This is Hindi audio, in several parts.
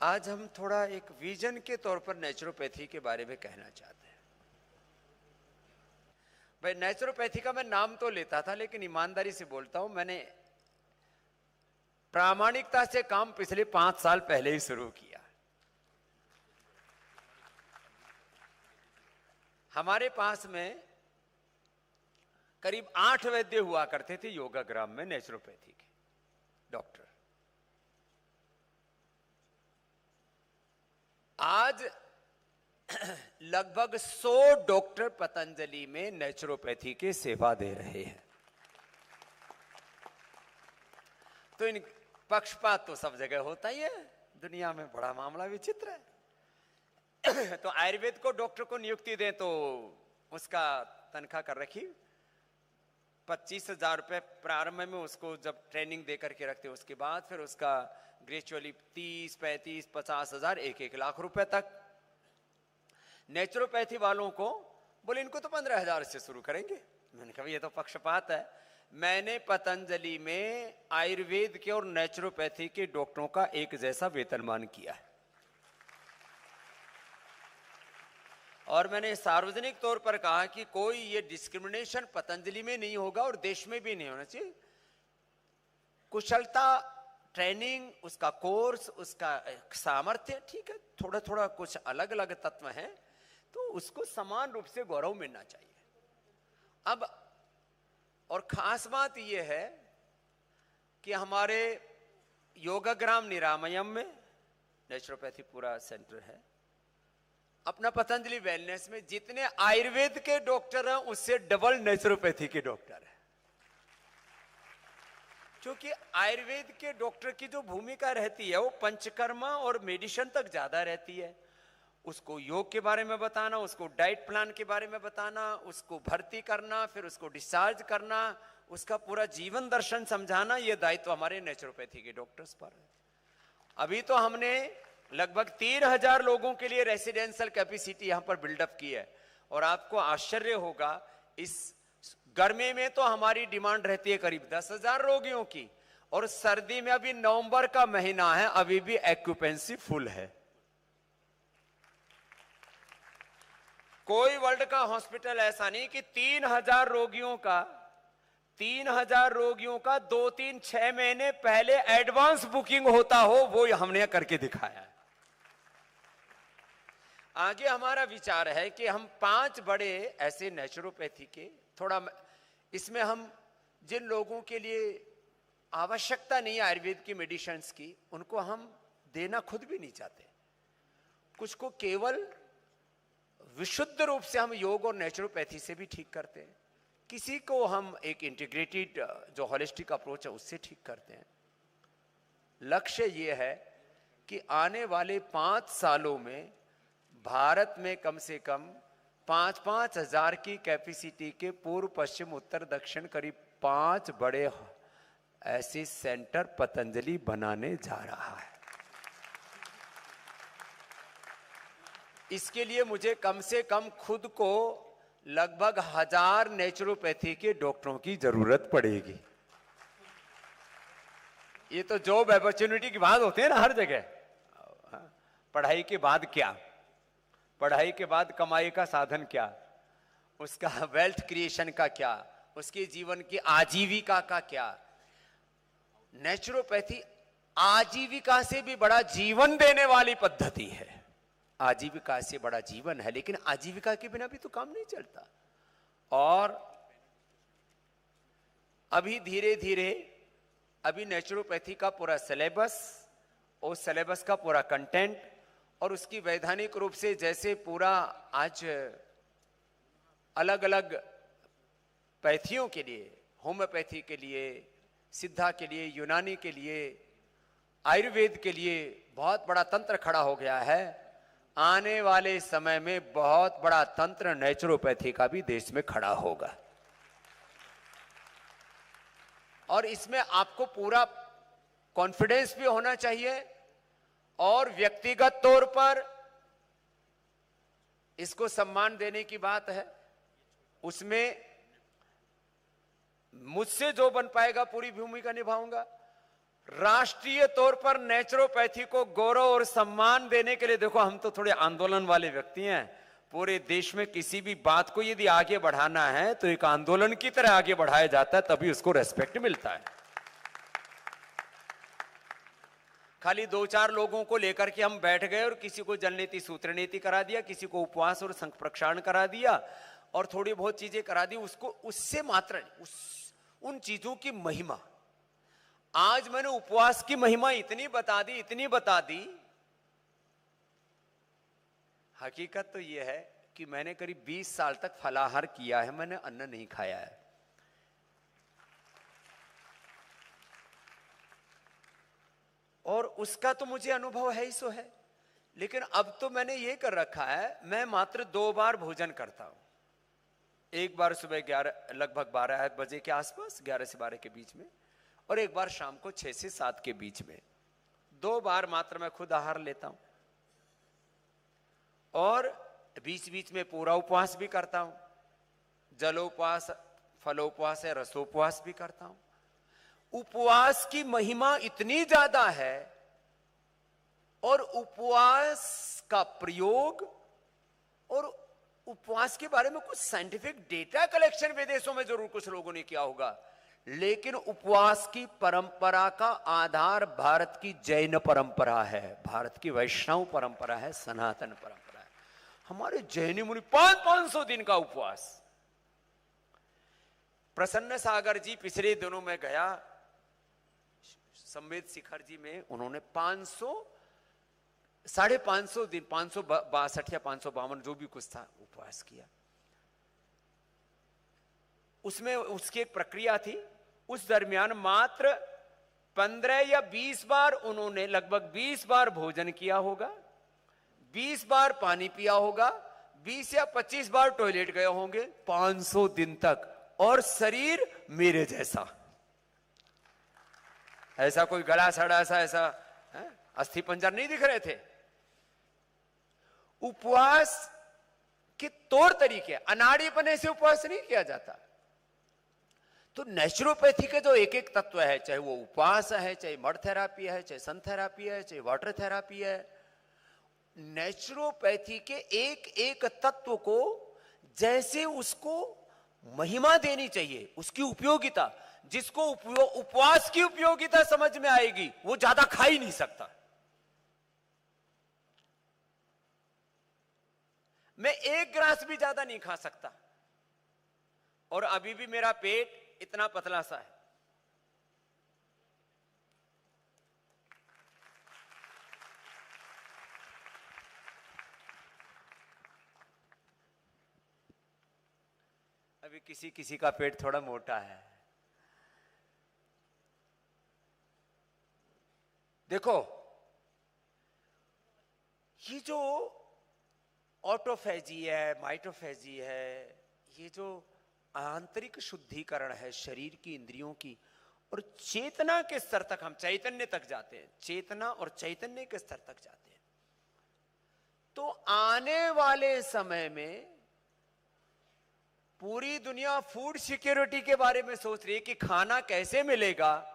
आज हम थोड़ा एक विजन के तौर पर नेचुरोपैथी के बारे में कहना चाहते हैं। भाई, नेचुरोपैथी का मैं नाम तो लेता था, लेकिन ईमानदारी से बोलता हूं, मैंने प्रामाणिकता से काम पिछले 5 साल पहले ही शुरू किया। हमारे पास में करीब 8 वैद्य हुआ करते थे योगाग्राम में, नेचुरोपैथी के डॉक्टर। आज लगभग 100 डॉक्टर पतंजलि में नेचुरोपैथी की सेवा दे रहे हैं। तो इन पक्षपात तो सब जगह होता ही है, दुनिया में बड़ा मामला विचित्र है। तो आयुर्वेद को डॉक्टर को नियुक्ति दें तो उसका तनख्वाह कर रखी 25,000 रुपए प्रारंभ में, उसको जब ट्रेनिंग दे करके रखते उसके बाद फिर उसका ग्रेजुअली 30, 35, 50,000, 1-1 लाख रुपए तक। नेचुरोपैथी वालों को बोले इनको तो 15,000 से शुरू करेंगे। मैंने कहा ये तो पक्षपात है। मैंने पतंजलि में आयुर्वेद के और नेचुरोपैथी के डॉक्टरों का एक जैसा वेतनमान किया है, और मैंने सार्वजनिक तौर पर कहा कि कोई ये डिस्क्रिमिनेशन पतंजलि में नहीं होगा और देश में भी नहीं होना चाहिए। कुशलता, ट्रेनिंग, उसका कोर्स, उसका सामर्थ्य, ठीक है, थोड़ा थोड़ा कुछ अलग अलग तत्व हैं, तो उसको समान रूप से गौरव मिलना चाहिए। अब और खास बात यह है कि हमारे योगाग्राम निरामयम में नेचुरोपैथी पूरा सेंटर है, अपना पतंजलि वेलनेस में जितने आयुर्वेद के डॉक्टर हैं उससे डबल नेचुरोपैथी के डॉक्टर हैं। क्योंकि आयुर्वेद के डॉक्टर की जो भूमिका रहती है वो पंचकर्मा और मेडिसिन तक ज्यादा रहती है। उसको योग के बारे में बताना, उसको डाइट प्लान के बारे में बताना, उसको भर्ती करना, फिर उसको डिस्चार्ज करना, उसका पूरा जीवन दर्शन समझाना, यह दायित्व हमारे नेचुरोपैथी के डॉक्टर्स पर है। अभी तो हमने लगभग 13,000 लोगों के लिए रेसिडेंशियल कैपेसिटी यहां पर बिल्डअप की है, और आपको आश्चर्य होगा इस गर्मी में तो हमारी डिमांड रहती है करीब 10,000 रोगियों की, और सर्दी में अभी नवंबर का महीना है, अभी भी एक्यूपेंसी फुल है। कोई वर्ल्ड का हॉस्पिटल ऐसा नहीं कि 3,000 रोगियों का 2-3-6 महीने पहले एडवांस बुकिंग होता हो, वो हमने करके दिखाया है। आगे हमारा विचार है कि हम 5 बड़े ऐसे नेचुरोपैथी के, थोड़ा इसमें हम जिन लोगों के लिए आवश्यकता नहीं है आयुर्वेद की मेडिसिन्स की, उनको हम देना खुद भी नहीं चाहते। कुछ को केवल विशुद्ध रूप से हम योग और नेचुरोपैथी से भी ठीक करते हैं, किसी को हम एक इंटीग्रेटेड जो होलिस्टिक अप्रोच है उससे ठीक करते हैं। लक्ष्य यह है कि आने वाले 5 सालों में भारत में कम से कम 5-5 हजार की कैपेसिटी के पूर्व, पश्चिम, उत्तर, दक्षिण करीब 5 बड़े ऐसे सेंटर पतंजलि बनाने जा रहा है। इसके लिए मुझे कम से कम खुद को लगभग 1000 नेचुरोपैथी के डॉक्टरों की जरूरत पड़ेगी। ये तो जॉब अपॉर्चुनिटी की बात होती है ना हर जगह। पढ़ाई के बाद क्या, पढ़ाई के बाद कमाई का साधन क्या, उसका वेल्थ क्रिएशन का क्या, उसके जीवन की आजीविका का क्या। नेचुरोपैथी आजीविका से भी बड़ा जीवन देने वाली पद्धति है। आजीविका से बड़ा जीवन है, लेकिन आजीविका के बिना भी तो काम नहीं चलता। और अभी धीरे धीरे अभी नेचुरोपैथी का पूरा सिलेबस, उस सिलेबस का पूरा कंटेंट और उसकी वैधानिक रूप से जैसे पूरा आज अलग अलग पैथियों के लिए, होम्योपैथी के लिए, सिद्धा के लिए, यूनानी के लिए, आयुर्वेद के लिए बहुत बड़ा तंत्र खड़ा हो गया है। आने वाले समय में बहुत बड़ा तंत्र नेचुरोपैथी का भी देश में खड़ा होगा, और इसमें आपको पूरा कॉन्फिडेंस भी होना चाहिए, और व्यक्तिगत तौर पर इसको सम्मान देने की बात है। उसमें मुझसे जो बन पाएगा पूरी भूमिका निभाऊंगा, राष्ट्रीय तौर पर नेचुरोपैथी को गौरव और सम्मान देने के लिए, देखो हम तो थोड़े आंदोलन वाले व्यक्ति हैं, पूरे देश में किसी भी बात को यदि आगे बढ़ाना है तो एक आंदोलन की तरह आगे बढ़ाया जाता है, तभी उसको रेस्पेक्ट मिलता है। खाली 2-4 लोगों को लेकर के हम बैठ गए और किसी को जल नीति सूत्र नीति करा दिया, किसी को उपवास और संख प्रक्षालन करा दिया और थोड़ी बहुत चीजें करा दी, उसको उससे मात्र उन चीजों की महिमा, आज मैंने उपवास की महिमा इतनी बता दी। हकीकत तो यह है कि मैंने करीब 20 साल तक फलाहार किया है, मैंने अन्न नहीं खाया है। और उसका तो मुझे अनुभव है ही सो है, लेकिन अब तो मैंने ये कर रखा है, मैं मात्र 2 बार भोजन करता हूं। एक बार सुबह लगभग 12 बजे के आसपास, 11 से 12 के बीच में, और एक बार शाम को 6 से 7 के बीच में। 2 बार मात्र मैं खुद आहार लेता हूं और बीच बीच में पूरा उपवास भी करता हूं, जलोपवास, फलोपवास है, रसोपवास भी करता हूं। उपवास की महिमा इतनी ज्यादा है और उपवास का प्रयोग और उपवास के बारे में कुछ साइंटिफिक डेटा कलेक्शन विदेशों में जरूर कुछ लोगों ने किया होगा, लेकिन उपवास की परंपरा का आधार भारत की जैन परंपरा है, भारत की वैष्णव परंपरा है, सनातन परंपरा है। हमारे जैनी मुनि 500 दिन का उपवास। प्रसन्न सागर जी पिछले दिनों में गया संवेद शिखर जी में, उन्होंने 550 दिन, 562 या 552 जो भी कुछ था, उपवास किया। उसमें उसकी एक प्रक्रिया थी, उस दरमियान मात्र 15 या 20 बार उन्होंने, लगभग 20 बार भोजन किया होगा, 20 बार पानी पिया होगा, 20 या 25 बार टॉयलेट गए होंगे 500 दिन तक, और शरीर मेरे जैसा, ऐसा कोई गला सड़ा सा ऐसा अस्थि पंजर नहीं दिख रहे थे। उपवास के तौर तरीके, अनाड़ीपने से उपवास नहीं किया जाता। तो नेचुरोपैथी के जो एक एक तत्व है, चाहे वो उपवास है, चाहे मड थेरापी है, चाहे सन थेरापी है, चाहे वाटर थेरापी है, नेचुरोपैथी के एक एक तत्व को जैसे उसको महिमा देनी चाहिए, उसकी उपयोगिता, जिसको उपवास की उपयोगिता समझ में आएगी वो ज्यादा खा ही नहीं सकता। मैं 1 ग्रास भी ज्यादा नहीं खा सकता, और अभी भी मेरा पेट इतना पतला सा है। अभी किसी किसी का पेट थोड़ा मोटा है। देखो, ये जो ऑटोफेजी है, माइटोफेजी है, ये जो आंतरिक शुद्धिकरण है शरीर की, इंद्रियों की, और चेतना के स्तर तक हम चैतन्य तक जाते हैं, चेतना और चैतन्य के स्तर तक जाते हैं। तो आने वाले समय में पूरी दुनिया फूड सिक्योरिटी के बारे में सोच रही है कि खाना कैसे मिलेगा,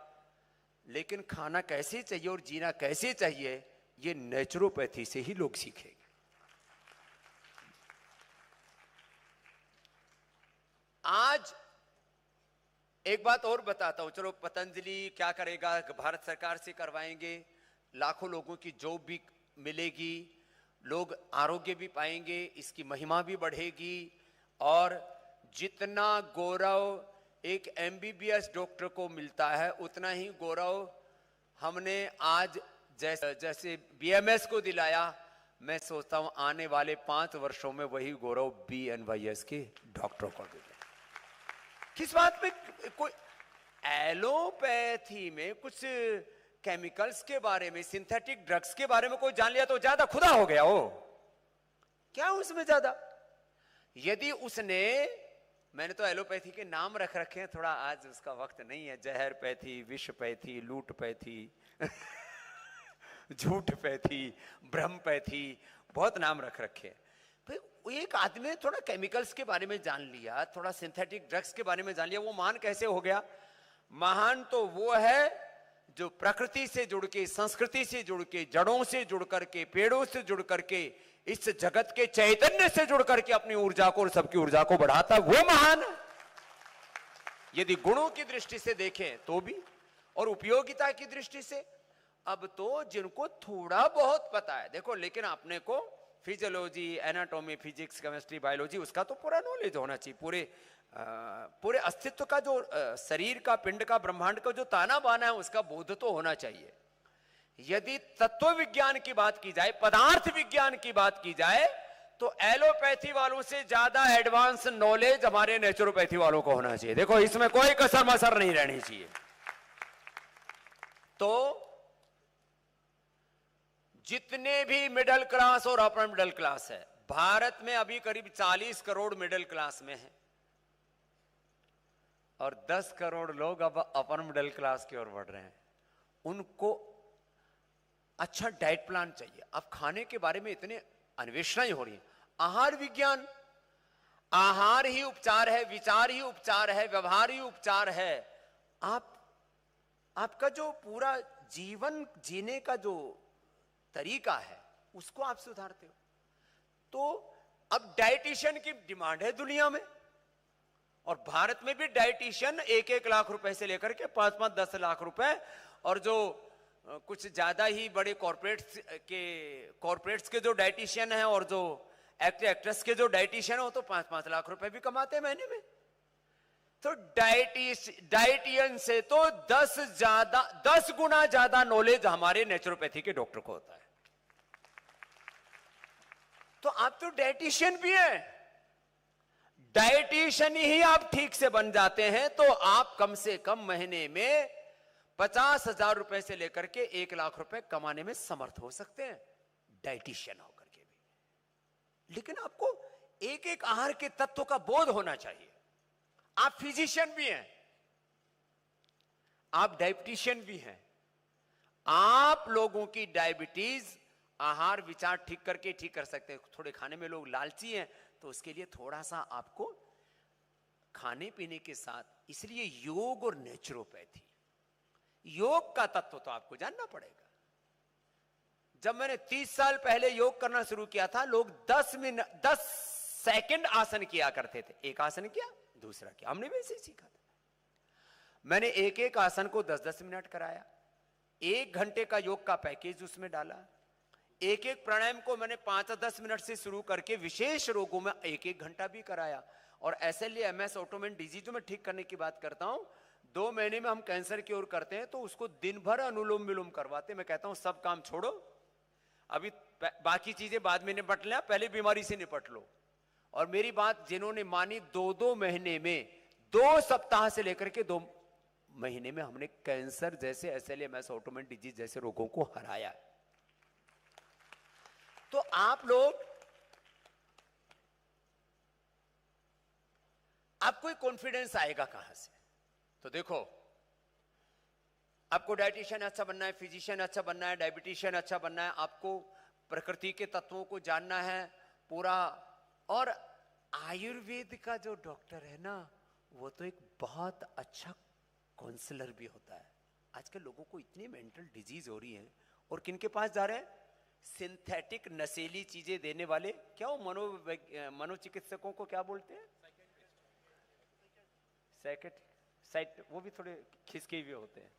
लेकिन खाना कैसे चाहिए और जीना कैसे चाहिए, ये नेचुरोपैथी से ही लोग सीखेंगे। आज एक बात और बताता हूं, चलो पतंजलि क्या करेगा, भारत सरकार से करवाएंगे, लाखों लोगों की जॉब भी मिलेगी, लोग आरोग्य भी पाएंगे, इसकी महिमा भी बढ़ेगी, और जितना गौरव एक एमबीबीएस डॉक्टर को मिलता है उतना ही गौरव हमने आज जैसे बीएमएस को दिलाया, मैं सोचता हूं आने वाले 5 वर्षों में वही गौरव बीएनवाईएस के डॉक्टरों को मिलेगा। किस बात में? कोई एलोपैथी में कुछ केमिकल्स के बारे में, सिंथेटिक ड्रग्स के बारे में कोई जान लिया तो ज्यादा खुदा हो गया हो क्या उसमें ज्यादा? यदि उसने, मैंने तो एलोपैथी के नाम रख रखे हैं, थोड़ा आज उसका वक्त नहीं है, जहर पैथी, विष पैथी, लूट पैथी झूठ पैथी, ब्रह्म पैथी, बहुत नाम रख रखे हैं। भाई एक आदमी ने थोड़ा केमिकल्स के बारे में जान लिया, थोड़ा सिंथेटिक ड्रग्स के बारे में जान लिया, वो महान कैसे हो गया? महान तो वो है जो प्रकृति से जुड़ के, संस्कृति से जुड़ के, जड़ों से जुड़ करके, पेड़ों से जुड़ करके, इस जगत के चैतन्य से जुड़ करके अपनी ऊर्जा को और सबकी ऊर्जा को बढ़ाता, वो महान है। यदि गुणों की दृष्टि से देखें तो भी, और उपयोगिता की दृष्टि से, अब तो जिनको थोड़ा बहुत पता है, देखो, लेकिन अपने को physiology, anatomy, physics, chemistry, biology, उसका तो पूरा नॉलेज होना चाहिए। पूरे अस्तित्व का जो शरीर का, पिंड का, ब्रह्मांड का जो ताना बाना है, उसका बोध तो होना चाहिए। यदि तत्व विज्ञान की बात की जाए, पदार्थ विज्ञान की बात की जाए, तो एलोपैथी वालों से ज्यादा एडवांस नॉलेज हमारे नेचुरोपैथी वालों को होना चाहिए। देखो, इसमें कोई कसर मसर नहीं रहनी चाहिए। तो जितने भी मिडिल क्लास और अपर मिडिल क्लास है, भारत में अभी करीब 40 करोड़ मिडिल क्लास में है, और 10 करोड़ लोग अब अपर मिडिल क्लास की ओर बढ़ रहे हैं। उनको अच्छा डाइट प्लान चाहिए। अब खाने के बारे में इतने अन्वेषणाएं हो रही है। आहार विज्ञान, आहार ही उपचार है, विचार ही उपचार है, व्यवहार ही उपचार है। आपका जो पूरा जीवन जीने का जो तरीका है, उसको आप सुधारते हो। तो अब डाइटिशियन की डिमांड है दुनिया में, और भारत में भी डाइटिशियन 1-1 लाख रुपए से लेकर के 5-5, 10 लाख रुपए, और जो कुछ ज्यादा ही बड़े कॉर्पोरेट्स के जो डाइटिशियन हैं, और जो एक्टर एक्ट्रेस के जो डाइटिशियन है, वो तो 5-5 लाख रुपए भी कमाते हैं महीने में। तो डाइटियन से तो 10 गुना ज्यादा नॉलेज हमारे नेचुरोपैथी के डॉक्टर को होता है। तो आप तो डाइटिशियन भी हैं। डाइटिशियन ही आप ठीक से बन जाते हैं तो आप कम से कम महीने में 50,000 रुपए से लेकर के 1 लाख रुपए कमाने में समर्थ हो सकते हैं, डाइटिशियन होकर के भी। लेकिन आपको एक एक आहार के तत्व का बोध होना चाहिए। आप फिजिशियन भी हैं, आप डायबिटिशियन भी हैं। आप लोगों की डायबिटीज आहार विचार ठीक करके ठीक कर सकते हैं। थोड़े खाने में लोग लालची हैं, तो उसके लिए थोड़ा सा आपको खाने पीने के साथ, इसलिए योग और नेचुरोपैथी, योग का तत्व तो आपको जानना पड़ेगा। जब मैंने 30 साल पहले योग करना शुरू किया था, लोग 10 सेकंड आसन किया करते थे। एक आसन किया, दूसरा किया, हमने भी ऐसे ही सीखा था। मैंने एक एक आसन को 10-10 मिनट कराया, 1 घंटे का योग का पैकेज उसमें डाला। एक एक प्राणायाम को मैंने 5-10 मिनट से शुरू करके विशेष रोगों में 1-1 घंटा भी कराया। और SLE, MS, ऑटोइम्यून डिजीज जो मैं ठीक करने की बात करता हूं, 2 महीने में हम कैंसर की ओर करते हैं, तो उसको दिन भर अनुलोम विलोम करवाते। मैं कहता हूं सब काम छोड़ो, अभी बाकी चीजें बाद में निपट लें, पहले बीमारी से निपट लो। और मेरी बात जिन्होंने मानी, 2-2 महीने में, 2 सप्ताह से लेकर के 2 महीने में हमने कैंसर जैसे, SLE, MS, ऑटोइम्यून डिजीज जैसे रोगों को हराया। तो आप लोग, आपको कॉन्फिडेंस आएगा कहां से? तो देखो, आपको डाइटिशियन अच्छा बनना है, फिजिशियन अच्छा बनना है, डायबिटिशियन अच्छा बनना है, आपको प्रकृति के तत्वों को जानना है पूरा। और आयुर्वेद का जो डॉक्टर है ना, वो तो एक बहुत अच्छा काउंसलर भी होता है। आजकल लोगों को इतनी मेंटल डिजीज हो रही है, और किनके पास जा रहे हैं? सिंथेटिक नशीली चीजें देने वाले, क्या वो मनोचिकित्सकों को क्या बोलते हैं? वो भी थोड़े खिसके हुए होते हैं।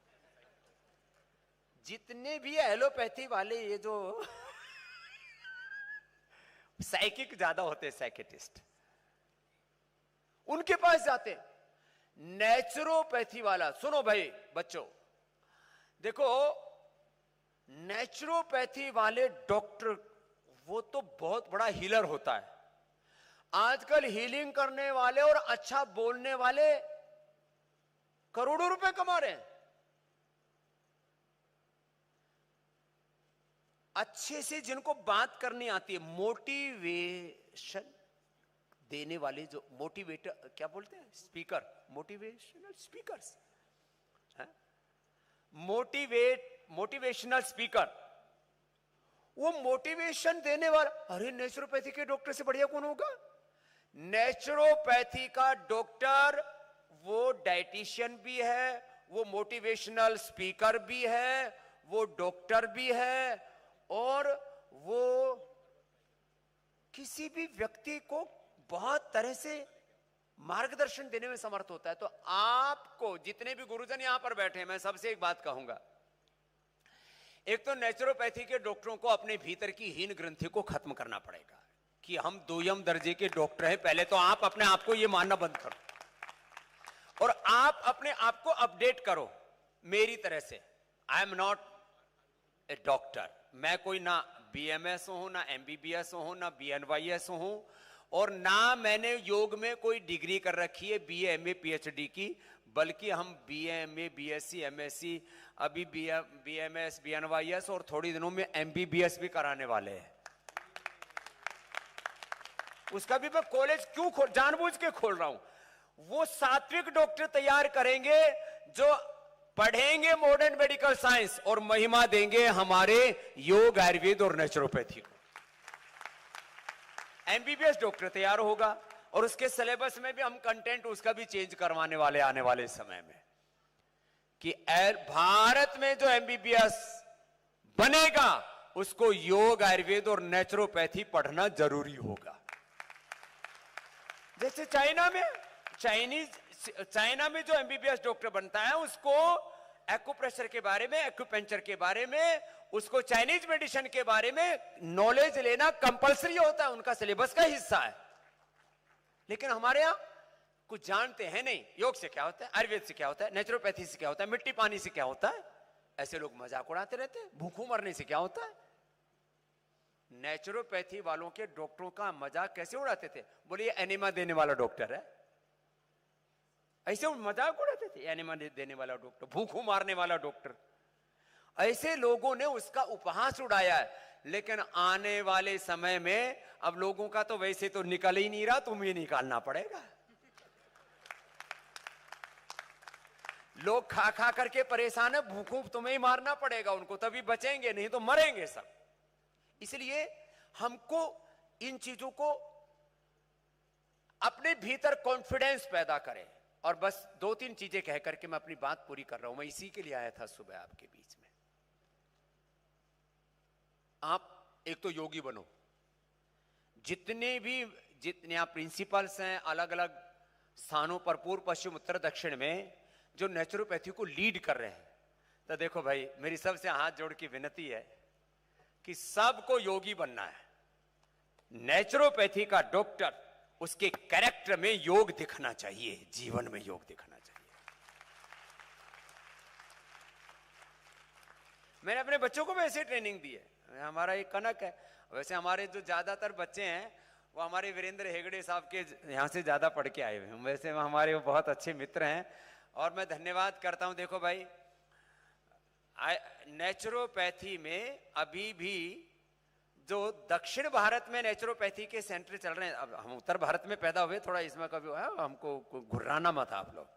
जितने भी एलोपैथी वाले, ये जो साइकिक ज्यादा होते हैं, साइकेटिस्ट, उनके पास जाते हैं। नेचुरोपैथी वाला, सुनो भाई बच्चों, देखो, नेचुरोपैथी वाले डॉक्टर, वो तो बहुत बड़ा हीलर होता है। आजकल हीलिंग करने वाले और अच्छा बोलने वाले करोड़ों रुपए कमा रहे हैं। अच्छे से जिनको बात करनी आती है, मोटिवेशन देने वाले, जो मोटिवेटर क्या बोलते हैं, speaker, motivational speakers, motivational speaker, वो मोटिवेशन देने वाला, अरे नेचुरोपैथी के डॉक्टर से बढ़िया कौन होगा? नेचुरोपैथी का डॉक्टर वो डाइटिशियन भी है वो मोटिवेशनल स्पीकर भी है, वो डॉक्टर भी है, और वो किसी भी व्यक्ति को बहुत तरह से मार्गदर्शन देने में समर्थ होता है। तो आपको जितने भी गुरुजन यहां पर बैठे हैं, मैं सबसे एक बात कहूंगा, एक तो नेचुरोपैथी के डॉक्टरों को अपने भीतर की हीन ग्रंथि को खत्म करना पड़ेगा कि हम दोयम दर्जे के डॉक्टर हैं। पहले तो आप अपने आप को यह मानना बंद करो और आप अपने आप को अपडेट करो मेरी तरह से। I am not a doctor, मैं कोई ना बीएमएस हूं, ना एमबीबीएस हूं, ना बीएनवाईएस हूं, और ना मैंने योग में कोई डिग्री कर रखी है बीए एमए पीएचडी की, बल्कि हम बीए एमए बीएससी एमएससी, अभी बीएमएस बीएनवाईएस और थोड़ी दिनों में एमबीबीएस भी कराने वाले हैं। उसका भी मैं कॉलेज क्यों जानबूझ के खोल रहा हूं, वो सात्विक डॉक्टर तैयार करेंगे जो पढ़ेंगे मॉडर्न मेडिकल साइंस और महिमा देंगे हमारे योग, आयुर्वेद और नेचुरोपैथी को। एमबीबीएस डॉक्टर तैयार होगा और उसके सिलेबस में भी हम कंटेंट उसका भी चेंज करवाने वाले आने वाले समय में, कि भारत में जो एमबीबीएस बनेगा उसको योग, आयुर्वेद और नेचुरोपैथी पढ़ना जरूरी होगा। जैसे चाइना में जो एमबीबीएस डॉक्टर बनता है उसको एक्यूप्रेशर के बारे में, एक्यूपेंचर के बारे में, उसको चाइनीज मेडिसिन के बारे में नॉलेज लेना कंपलसरी होता है, उनका सिलेबस का हिस्सा है। लेकिन हमारे यहां कुछ जानते हैं नहीं, योग से क्या होता है, आयुर्वेद से क्या होता है, नेचुरोपैथी से क्या होता है, मिट्टी पानी से क्या होता है। ऐसे लोग मजाक उड़ाते रहते हैं, भूखों मरने से क्या होता है। नेचुरोपैथी वालों के डॉक्टरों का मजाक कैसे उड़ाते थे, बोलिए एनिमा देने वाला डॉक्टर है, ऐसे मजाक उड़ाते थे, एनिमा देने वाला डॉक्टर, भूखों मारने वाला डॉक्टर। ऐसे लोगों ने उसका उपहास उड़ाया है। लेकिन आने वाले समय में अब लोगों का तो वैसे तो निकल ही नहीं रहा, तुम्हें निकालना पड़ेगा। लोग खा खा करके परेशान है, भूखों तुम्हें ही मारना पड़ेगा उनको, तभी बचेंगे, नहीं तो मरेंगे सब। इसलिए हमको इन चीजों को अपने भीतर कॉन्फिडेंस पैदा करें। और बस 2-3 चीजें कह करके मैं अपनी बात पूरी कर रहा हूं। मैं इसी के लिए आया था सुबह आपके बीच में। आप एक तो योगी बनो, जितने आप प्रिंसिपल्स हैं अलग अलग स्थानों पर, पूर्व पश्चिम उत्तर दक्षिण में, जो नेचुरोपैथी को लीड कर रहे हैं, तो देखो भाई, मेरी सबसे हाथ जोड़ की विनती है कि सबको योगी बनना है। नेचुरोपैथी का डॉक्टर, उसके कैरेक्टर में योग दिखना चाहिए, जीवन में योग दिखना चाहिए। मैंने अपने बच्चों को भी ऐसे ट्रेनिंग दी है। हमारा एक कनक है, वैसे हमारे जो ज्यादातर बच्चे हैं वो हमारे वीरेंद्र हेगड़े साहब के यहां से ज्यादा पढ़ के आए हुए हैं। वैसे हमारे वो बहुत अच्छे मित्र हैं और मैं धन्यवाद करता हूं। देखो भाई, नेचुरोपैथी में अभी भी जो दक्षिण भारत में नेचुरोपैथी के सेंटर चल रहे हैं, अब हम उत्तर भारत में पैदा हुए, थोड़ा इसमें कभी है, हमको घुर्राना मत आप लोग।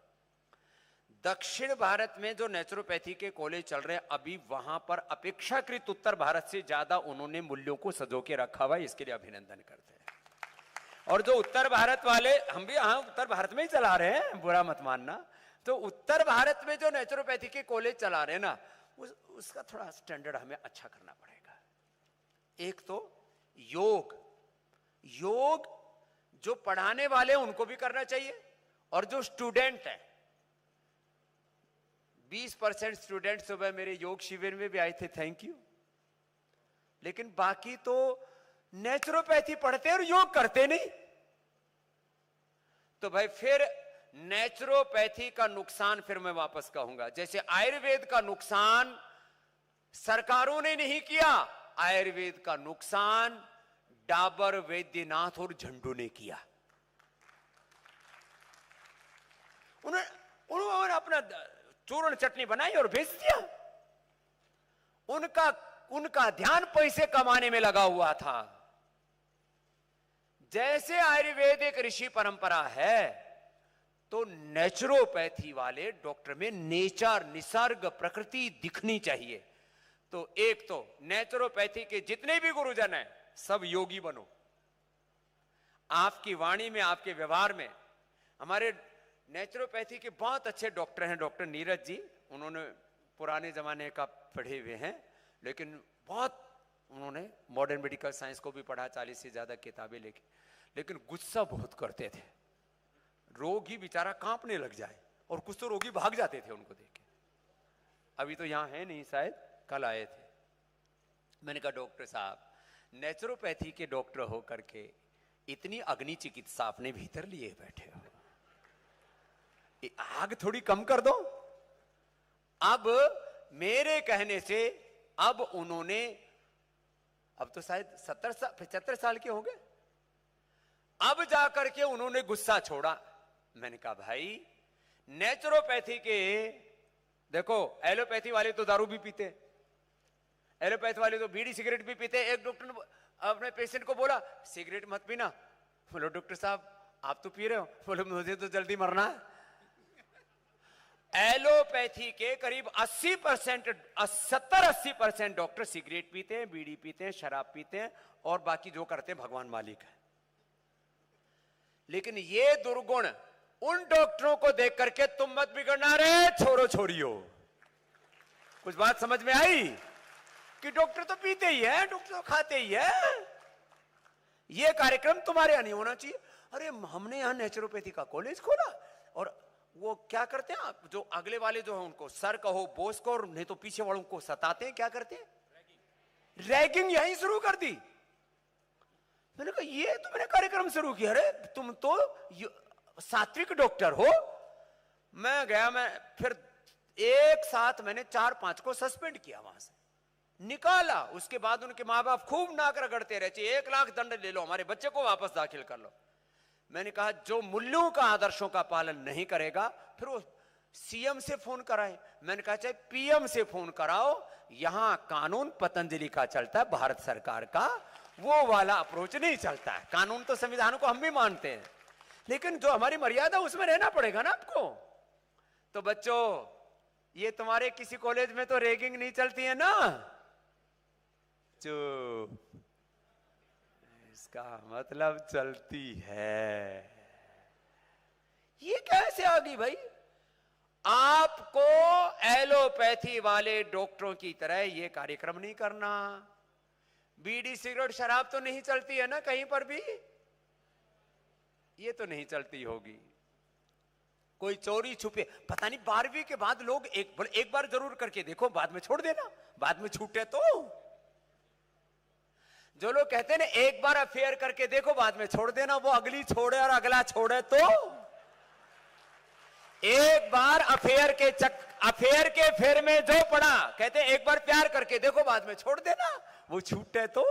दक्षिण भारत में जो नेचुरोपैथी के कॉलेज चल रहे हैं अभी, वहां पर अपेक्षाकृत उत्तर भारत से ज्यादा उन्होंने मूल्यों को सजो के रखा हुआ है, इसके लिए अभिनंदन करते हैं। और जो उत्तर भारत वाले, हम भी यहाँ उत्तर भारत में ही चला रहे हैं, बुरा मत मानना, तो उत्तर भारत में जो नेचुरोपैथी के कॉलेज चला रहे हैं ना, उसका थोड़ा स्टैंडर्ड हमें अच्छा करना पड़ेगा। एक तो योग जो पढ़ाने वाले हैं उनको भी करना चाहिए, और जो स्टूडेंट है, 20% स्टूडेंट सुबह मेरे योग शिविर में भी आए थे, थैंक यू। लेकिन बाकी तो नेचुरोपैथी पढ़ते हैं और योग करते नहीं। तो भाई फिर नेचुरोपैथी का नुकसान, फिर मैं वापस कहूंगा, जैसे आयुर्वेद का नुकसान सरकारों ने नहीं किया, आयुर्वेद का नुकसान डाबर, वैद्यनाथ और झंडू ने किया। उन्होंने अपना चूर्ण चटनी बनाई और बेच दिया। उनका ध्यान पैसे कमाने में लगा हुआ था। जैसे आयुर्वेद एक ऋषि परंपरा है, तो नेचुरोपैथी वाले डॉक्टर में नेचर, निसर्ग, प्रकृति दिखनी चाहिए। तो एक तो नेचुरोपैथी के जितने भी गुरुजन हैं, सब योगी बनो। आपकी वाणी में, आपके व्यवहार में, हमारे नेचुरोपैथी के बहुत अच्छे डॉक्टर हैं, डॉक्टर नीरज जी। उन्होंने पुराने जमाने का पढ़े हुए हैं, लेकिन बहुत उन्होंने मॉडर्न मेडिकल साइंस को भी पढ़ा, 40 से ज्यादा किताबें लिखी, लेकिन गुस्सा बहुत करते थे। रोगी बेचारा कांपने लग जाए, और कुछ तो रोगी भाग जाते थे उनको देख के। अभी तो यहां है नहीं, शायद कल आए थे। मैंने कहा डॉक्टर साहब, नेचुरोपैथी के डॉक्टर हो करके इतनी अग्नि चिकित्सा अपने भीतर लिए बैठे हो, आग थोड़ी कम कर दो। अब मेरे कहने से अब उन्होंने, अब तो शायद 75 साल के होंगे, अब जाकर के उन्होंने गुस्सा छोड़ा। मैंने कहा भाई, नेचुरोपैथी के देखो, एलोपैथी वाले तो दारू भी पीते, एलोपैथी वाले तो बीड़ी सिगरेट भी पीते। एक डॉक्टर ने अपने पेशेंट को बोला सिगरेट मत पीना। बोलो डॉक्टर साहब आप तो पी रहे हो। बोले मुझे तो जल्दी मरना है। एलोपैथी के करीब 80%, 70-80% डॉक्टर सिगरेट पीते हैं, बीड़ी पीते हैं, शराब पीते हैं, और बाकी जो करते हैं भगवान मालिक है। लेकिन ये दुर्गुण उन डॉक्टरों को देख करके तुम मत बिगड़ना रे छोरो छोरियो। कुछ बात समझ में आई कि डॉक्टर तो पीते ही है, डॉक्टर तो खाते ही है। ये कार्यक्रम तुम्हारे यहां नहीं होना चाहिए। अरे हमने यहां नेचुरोपैथी का कॉलेज खोला, और वो क्या करते हैं, जो अगले वाले जो है उनको सर कहो, बॉस को, और नहीं तो पीछे वालों को सताते हैं। क्या करते हैं? रैगिंग यहीं शुरू कर दी। मैंने कहा ये तो मैंने कार्यक्रम शुरू किया। अरे तुम तो सात्विक डॉक्टर हो। मैं गया, मैं फिर एक साथ मैंने 4-5 को सस्पेंड किया, वहां से निकाला। उसके बाद उनके माँ बाप खूब नाक रगड़ते रहे, 1 लाख दंड ले लो, हमारे बच्चे को वापस दाखिल कर लो। मैंने कहा जो मूल्यों का, आदर्शों का पालन नहीं करेगा, फिर वो सीएम से फोन कराए। मैंने कहा चाहे पीएम से फोन कराओ, यहां कानून पतंजलि का चलता है, भारत सरकार का, वो वाला अप्रोच नहीं चलता है। कानून तो संविधान को हम भी मानते हैं, लेकिन जो हमारी मर्यादा उसमें रहना पड़ेगा ना आपको। तो बच्चों, ये तुम्हारे किसी कॉलेज में तो रैगिंग नहीं चलती है ना? चुप, इसका मतलब चलती है। ये कैसे आ गई भाई? आपको एलोपैथी वाले डॉक्टरों की तरह ये कार्यक्रम नहीं करना। बीड़ी सिगरेट शराब तो नहीं चलती है ना कहीं पर भी? ये तो नहीं होगी। कोई चोरी छुपे, पता नहीं 12वीं के बाद लोग एक बार जरूर करके देखो, बाद में छोड़ देना, बाद में छूटे तो। जो लोग कहते हैं ना एक बार अफेयर करके देखो बाद में छोड़ देना, वो अगली छोड़े और अगला छोड़े तो। एक बार अफेयर के फेर में जो पड़ा, कहते हैं एक बार प्यार करके देखो बाद में छोड़ देना, वो छूटे तो।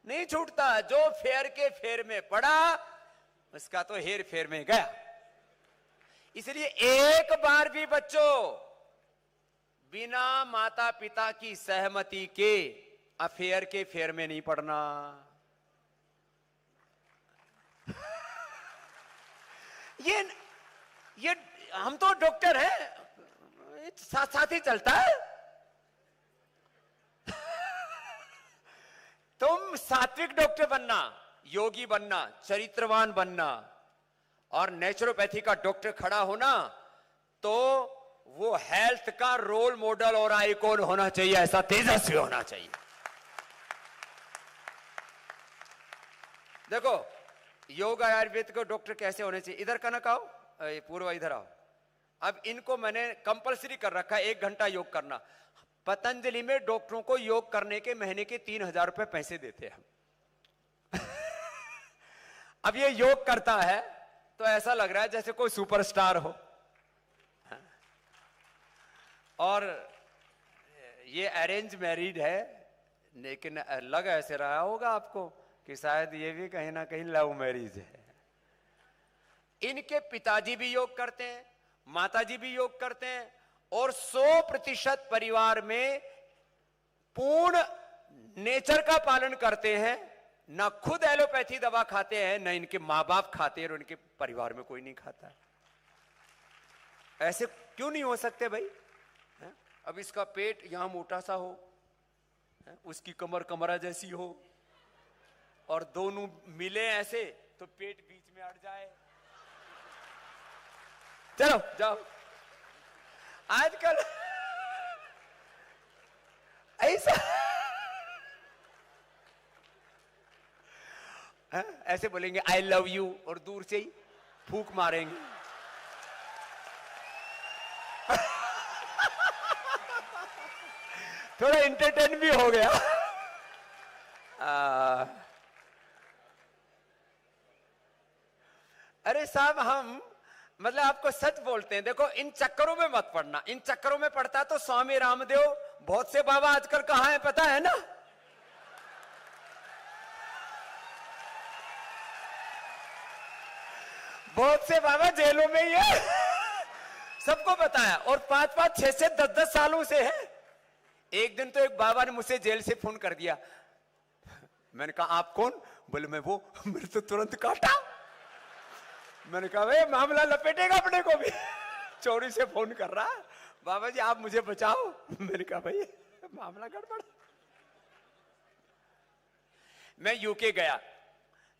नहीं छूटता। जो फेर के फेर में पड़ा उसका तो हेर फेर में गया। इसलिए एक बार भी बच्चों बिना माता पिता की सहमति के अफेयर के फेर में नहीं पड़ना। ये हम तो डॉक्टर हैं, साथ साथ ही चलता है। तुम सात्विक डॉक्टर बनना, योगी बनना, चरित्रवान बनना, और नेचुरोपैथी का डॉक्टर खड़ा होना, तो वो हेल्थ का रोल मॉडल और आइकॉन होना चाहिए, ऐसा तेजस्वी होना चाहिए। देखो योग आयुर्वेद को डॉक्टर कैसे होने चाहिए। इधर कनक आओ, पूर्व इधर आओ। अब इनको मैंने कंपलसरी कर रखा है 1 घंटा योग करना। पतंजलि में डॉक्टरों को योग करने के महीने के 3000 रुपए पैसे देते हैं हम। अब ये योग करता है तो ऐसा लग रहा है जैसे कोई सुपरस्टार हो। और ये अरेंज मैरिड है, लेकिन लग ऐसे रहा होगा आपको कि शायद ये भी कहीं ना कहीं लव मैरिज है। इनके पिताजी भी योग करते हैं, माताजी भी योग करते हैं, और 100% परिवार में पूर्ण नेचर का पालन करते हैं। ना खुद एलोपैथी दवा खाते हैं, ना इनके मां बाप खाते हैं, और उनके परिवार में कोई नहीं खाता है। ऐसे क्यों नहीं हो सकते भाई? अब इसका पेट यहां मोटा सा हो, उसकी कमर कमरा जैसी हो, और दोनों मिले ऐसे तो पेट बीच में अड़ जाए, चलो जाओ। आजकल ऐसा ऐसे बोलेंगे आई लव यू और दूर से ही फूंक मारेंगे। थोड़ा एंटरटेन भी हो गया। अरे साहब हम मतलब आपको सच बोलते हैं, देखो इन चक्करों में मत पड़ना। इन चक्करों में पड़ता तो स्वामी रामदेव, बहुत से बाबा आजकल कहां है पता है ना? बहुत से बाबा जेलों में ही है, सबको पता है। और 5-5, 6-6, 10-10 सालों से है। एक दिन तो एक बाबा ने मुझसे जेल से फोन कर दिया। मैंने कहा आप कौन? बोले मैं वो। मेरे तो तुरंत काटा। मैंने कहा भाई मामला लपेटेगा अपने को भी। चोरी से फोन कर रहा है, बाबा जी आप मुझे बचाओ। मैंने कहा भाई मामला गड़बड़। मैं यूके गया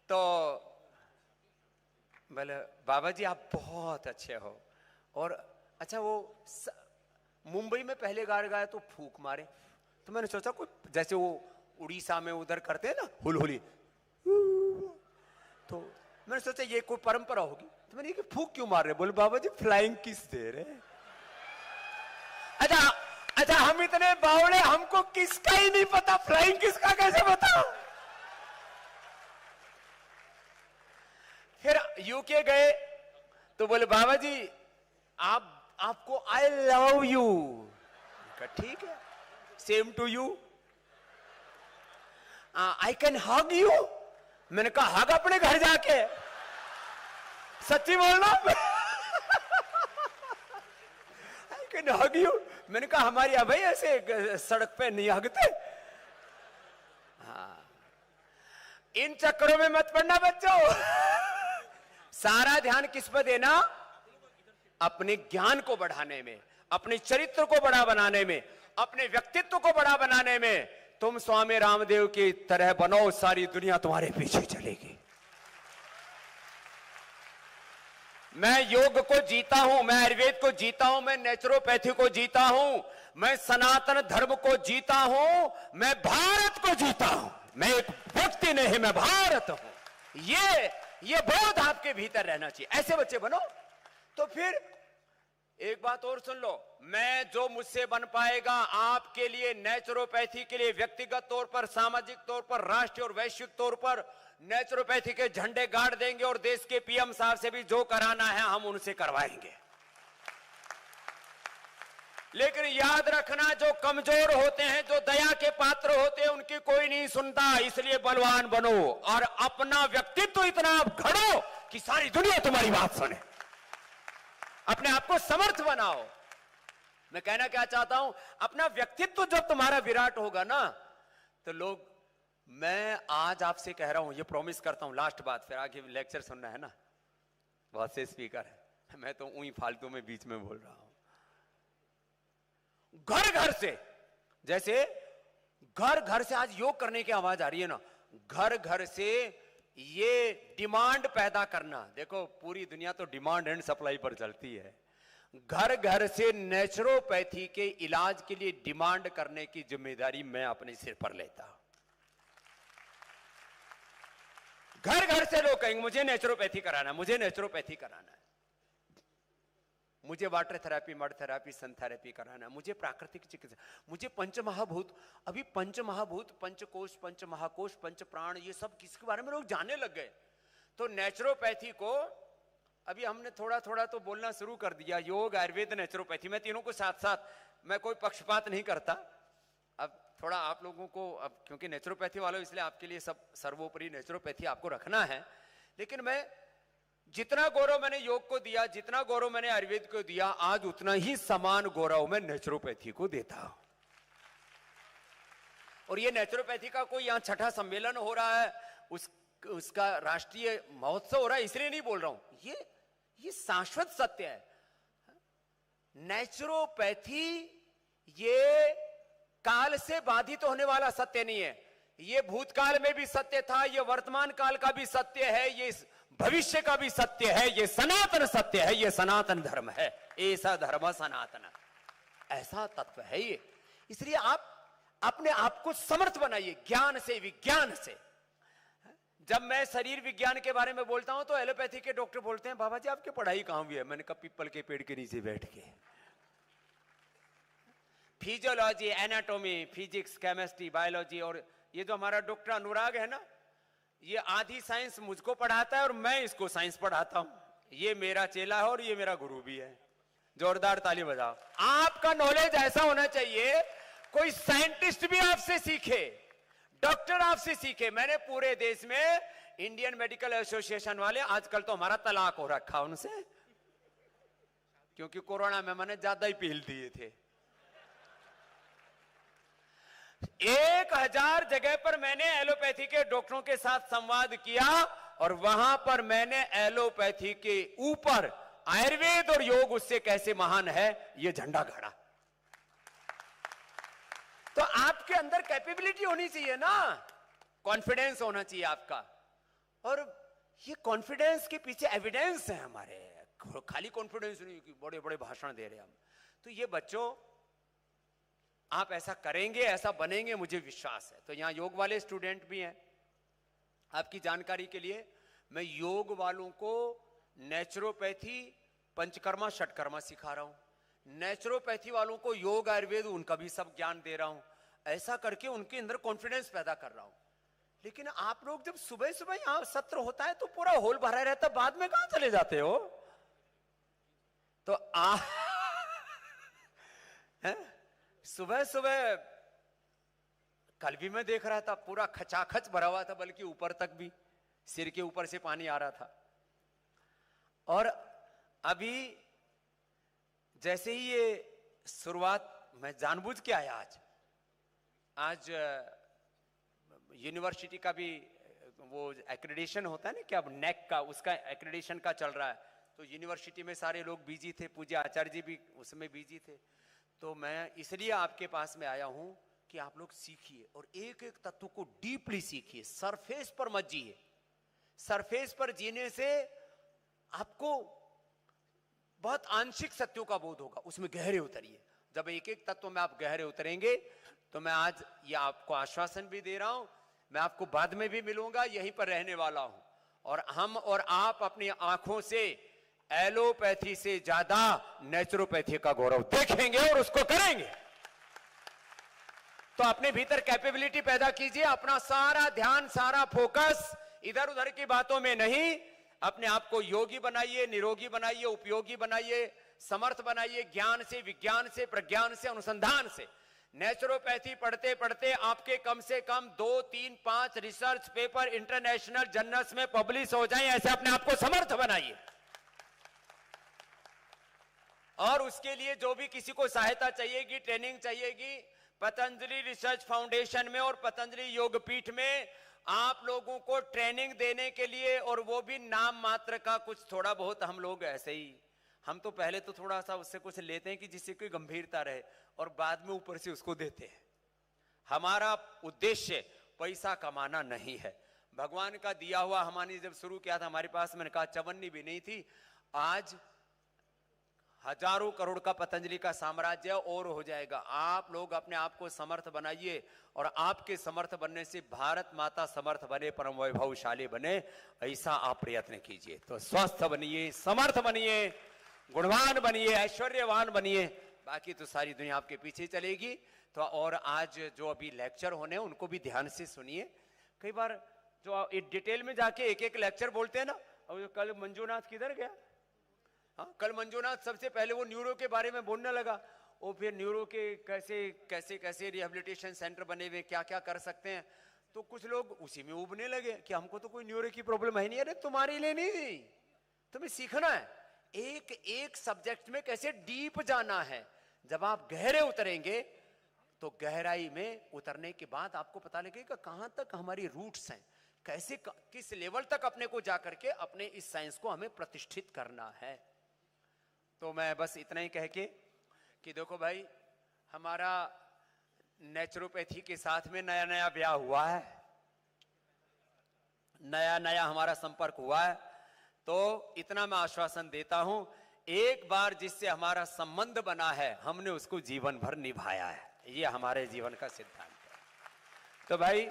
तो बोले बाबा जी आप बहुत अच्छे हो। और अच्छा वो मुंबई में पहले गार गाया तो फूंक मारे। तो मैंने सोचा कोई जैसे वो उड़ीसा में उधर करते हैं ना हुलहुली, तो मैंने सोचा ये कोई परंपरा होगी। तो मैंने कहा फूंक क्यों मार रहे? बोले बाबा जी फ्लाइंग किस दे रहे। अच्छा हम इतने बावड़े, हमको किसका ही नहीं पता, फ्लाइंग किसका कैसे बताओ। फिर यूके गए तो बोले बाबा जी आपको आई लव यू। ठीक है, same to you. I can hug you. मैंने कहा हग अपने घर जाके, सच्ची बोलना। I can hug you. मैंने कहा हमारी भाई ऐसे सड़क पे नहीं हगते। हाँ, इन चक्करों में मत पड़ना बच्चों। सारा ध्यान किस पे देना? अपने ज्ञान को बढ़ाने में, अपने चरित्र को बड़ा बनाने में, अपने व्यक्तित्व को बड़ा बनाने में। तुम स्वामी रामदेव की तरह बनो, सारी दुनिया तुम्हारे पीछे चलेगी। मैं योग को जीता हूं, मैं आयुर्वेद को जीता हूं, मैं नेचुरोपैथी को जीता हूं, मैं सनातन धर्म को जीता हूं, मैं भारत को जीता हूं। मैं एक व्यक्ति नहीं, मैं भारत हूं। ये बोध आपके भीतर रहना चाहिए। ऐसे बच्चे बनो। तो फिर एक बात और सुन लो, मैं जो मुझसे बन पाएगा आपके लिए, नेचुरोपैथी के लिए व्यक्तिगत तौर पर, सामाजिक तौर पर, राष्ट्रीय और वैश्विक तौर पर नेचुरोपैथी के झंडे गाड़ देंगे। और देश के पीएम साहब से भी जो कराना है हम उनसे करवाएंगे। लेकिन याद रखना, जो कमजोर होते हैं, जो दया के पात्र होते हैं, उनकी कोई नहीं सुनता। इसलिए बलवान बनो और अपना व्यक्तित्व इतना घड़ो कि सारी दुनिया तुम्हारी बात सुने। अपने आप को समर्थ बनाओ। मैं कहना क्या चाहता हूं, अपना व्यक्तित्व जब तुम्हारा विराट होगा ना, तो लोग, मैं आज आपसे कह रहा हूं, ये प्रॉमिस करता हूं, लास्ट बात, फिर आगे लेक्चर सुनना है ना, बहुत से स्पीकर है, मैं तो उही फालतू में बीच में बोल रहा हूं। घर घर से, जैसे घर घर से आज योग करने की आवाज आ रही है ना, घर घर से ये डिमांड पैदा करना। देखो पूरी दुनिया तो डिमांड एंड सप्लाई पर चलती है। घर घर से नेचुरोपैथी के इलाज के लिए डिमांड करने की जिम्मेदारी मैं अपने सिर पर लेता हूं। घर घर से लोग कहेंगे मुझे नेचुरोपैथी कराना है, मुझे नेचुरोपैथी कराना है, मुझे वाटर थेरेपी, मड थेरेपी, सन थेरेपी कराना है, मुझे प्राकृतिक चिकित्सा, मुझे पंचमहाभूत, अभी पंचमहाभूत, पंचकोश, पंचमहाकोश, पंच प्राण, ये सब किसके बारे में लोग जानने लग गए। तो नेचुरोपैथी को अभी हमने थोड़ा थोड़ा तो बोलना शुरू कर दिया। योग, आयुर्वेद, नेचुरोपैथी, मैं तीनों को साथ साथ, मैं कोई पक्षपात नहीं करता। अब थोड़ा आप लोगों को, अब क्योंकि नेचुरोपैथी वालों, इसलिए आपके लिए सब सर्वोपरि नेचुरोपैथी आपको रखना है। लेकिन मैं जितना गौरव मैंने योग को दिया, जितना गौरव मैंने आयुर्वेद को दिया, आज उतना ही समान गौरव मैं नेचुरोपैथी को देता हूं। और ये नेचुरोपैथी का कोई यहां छठा सम्मेलन हो रहा है, उसका राष्ट्रीय महोत्सव हो रहा है, इसलिए नहीं बोल रहा हूं। ये शाश्वत सत्य है। नेचुरोपैथी ये काल से बाधित होने वाला सत्य नहीं है। ये भूतकाल में भी सत्य था, ये वर्तमान काल का भी सत्य है, ये भविष्य का भी सत्य है, ये सनातन सत्य है, ये सनातन धर्म है, ऐसा धर्म सनातन, ऐसा तत्व है ये। इसलिए आप अपने आप को समर्थ बनाइए ज्ञान से, विज्ञान से। जब मैं शरीर विज्ञान के बारे में बोलता हूं तो एलोपैथी के डॉक्टर बोलते हैं बाबा जी आपकी पढ़ाई कहां हुई है? मैंने कहा पीपल के पेड़ के नीचे बैठ के। Physiology, anatomy, physics, chemistry, biology, और ये जो हमारा डॉक्टर अनुराग है ना, ये आधी साइंस मुझको पढ़ाता है और मैं इसको साइंस पढ़ाता हूं। ये मेरा चेला है और ये मेरा गुरु भी है। जोरदार ताली बजाओ। आपका नॉलेज ऐसा होना चाहिए कोई साइंटिस्ट भी आपसे सीखे, डॉक्टर आपसे सीखे। मैंने पूरे देश में इंडियन मेडिकल एसोसिएशन वाले, आजकल तो हमारा तलाक हो रखा उनसे, क्योंकि कोरोना में मैंने ज्यादा ही पील दिए थे। 1000 जगह पर मैंने एलोपैथी के डॉक्टरों के साथ संवाद किया और वहां पर मैंने एलोपैथी के ऊपर आयुर्वेद और योग उससे कैसे महान है ये झंडा गाड़ा। तो आपके अंदर कैपेबिलिटी होनी चाहिए ना, कॉन्फिडेंस होना चाहिए आपका। और ये कॉन्फिडेंस के पीछे एविडेंस है हमारे, खाली कॉन्फिडेंस नहीं कि बड़े बड़े भाषण दे रहे हम। तो ये बच्चों आप ऐसा करेंगे, ऐसा बनेंगे, मुझे विश्वास है। तो यहां योग वाले स्टूडेंट भी हैं। आपकी जानकारी के लिए मैं योग वालों को नेचुरोपैथी, पंचकर्मा, षटकर्मा सिखा रहा हूं। नेचुरोपैथी वालों को योग, आयुर्वेद, उनका भी सब ज्ञान दे रहा हूं। ऐसा करके उनके अंदर कॉन्फिडेंस पैदा कर रहा हूं। लेकिन आप लोग जब सुबह सुबह यहां सत्र होता है तो पूरा हॉल भरा रहता, बाद में कहां चले जाते हो? तो सुबह सुबह कल भी मैं देख रहा था पूरा खचाखच भरा हुआ था, बल्कि ऊपर तक भी, सिर के ऊपर से पानी आ रहा था। और अभी जैसे ही ये शुरुआत, मैं जानबूझ के आया आज यूनिवर्सिटी का भी वो एक्रेडिटेशन होता है ना, क्या नेक का, उसका एक्रेडिटेशन का चल रहा है। तो यूनिवर्सिटी में सारे लोग बिजी थे, पूज्य आचार्य जी भी उसमें बिजी थे। तो मैं इसलिए आपके पास में आया हूं कि आप लोग सीखिए और एक एक तत्व को डीपली सीखिए, सरफेस पर मत जिए। सरफेस पर जीने से आपको बहुत आंशिक सत्यों का बोध होगा, उसमें गहरे उतरिए। जब एक एक तत्व में आप गहरे उतरेंगे तो मैं आज ये आपको आश्वासन भी दे रहा हूं, मैं आपको बाद में भी मिलूंगा, यहीं पर रहने वाला हूं। और हम और आप अपनी आंखों से एलोपैथी से ज्यादा नेचुरोपैथी का गौरव देखेंगे और उसको करेंगे। तो अपने भीतर कैपेबिलिटी पैदा कीजिए, अपना सारा ध्यान, सारा फोकस इधर उधर की बातों में नहीं, अपने आप को योगी बनाइए, निरोगी बनाइए, उपयोगी बनाइए, समर्थ बनाइए, ज्ञान से, विज्ञान से, प्रज्ञान से, अनुसंधान से। नेचुरोपैथी पढ़ते पढ़ते आपके कम से कम 2, 3, 5 रिसर्च पेपर इंटरनेशनल जर्नल्स में पब्लिश हो जाएं, ऐसे अपने आप को समर्थ बनाइए। और उसके लिए जो भी किसी को सहायता चाहिएगी, ट्रेनिंग चाहिएगी, पतंजलि रिसर्च फाउंडेशन में और पतंजलि योगपीठ में आप लोगों को ट्रेनिंग देने के लिए, और वो भी नाम मात्र का, कुछ थोड़ा बहुत हम लोग ऐसे ही, हम तो पहले तो थोड़ा सा उससे कुछ लेते हैं कि जिससे कोई गंभीरता रहे, और बाद में ऊपर से उसको देते हैं। हमारा उद्देश्य पैसा कमाना नहीं है। भगवान का दिया हुआ, हमारे जब शुरू किया था हमारे पास, मैंने कहा चवन्नी भी नहीं थी, आज हजारों करोड़ का पतंजलि का साम्राज्य और हो जाएगा। आप लोग अपने आप को समर्थ बनाइए और आपके समर्थ बनने से भारत माता समर्थ बने, परम वैभवशाली बने, ऐसा आप प्रयत्न कीजिए। तो स्वस्थ बनिए, समर्थ बनिए, गुणवान बनिए, ऐश्वर्यवान बनिए, बाकी तो सारी दुनिया आपके पीछे चलेगी। तो और आज जो अभी लेक्चर होने हैं उनको भी ध्यान से सुनिए। कई बार जो डिटेल में जाके एक एक लेक्चर बोलते हैं ना, और कल मंजूनाथ किधर गया? हाँ, कल मंजूनाथ सबसे पहले वो न्यूरो के बारे में बोलने लगा, वो फिर न्यूरो के कैसे कैसे कैसे रिहेबिलिटेशन सेंटर बने हुए, क्या क्या कर सकते हैं। तो कुछ लोग उसी में उबने लगे कि हमको तो कोई न्यूरो की प्रॉब्लम है नहीं। अरे तुम्हारे लिए नहीं, तुम्हें सीखना है एक एक सब्जेक्ट में कैसे डीप जाना है। जब आप गहरे उतरेंगे तो गहराई में उतरने के बाद आपको पता लगेगा कहां तक हमारी रूट्स हैं, कैसे किस लेवल तक अपने को जाकर के अपने इस साइंस को हमें प्रतिष्ठित करना है। तो मैं बस इतना ही कह के कि देखो भाई, हमारा नेचुरोपैथी के साथ में नया नया ब्याह हुआ है, नया नया हमारा संपर्क हुआ है। तो इतना मैं आश्वासन देता हूं, एक बार जिससे हमारा संबंध बना है हमने उसको जीवन भर निभाया है, ये हमारे जीवन का सिद्धांत है। तो भाई